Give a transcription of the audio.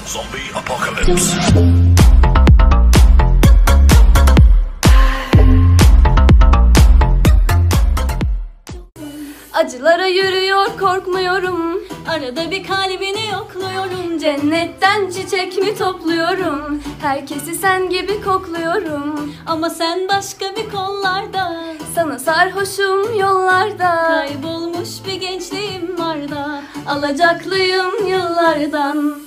Zombie apocalypse. Acılara yürüyor korkmuyorum. Arada bir kalbini yokluyorum. Cennetten çiçek mi topluyorum? Herkesi sen gibi kokluyorum. Ama sen başka bir kollarda. Sana sarhoşum yollarda. Kaybolmuş bir gençliğim var da. Alacaklıyım yıllardan.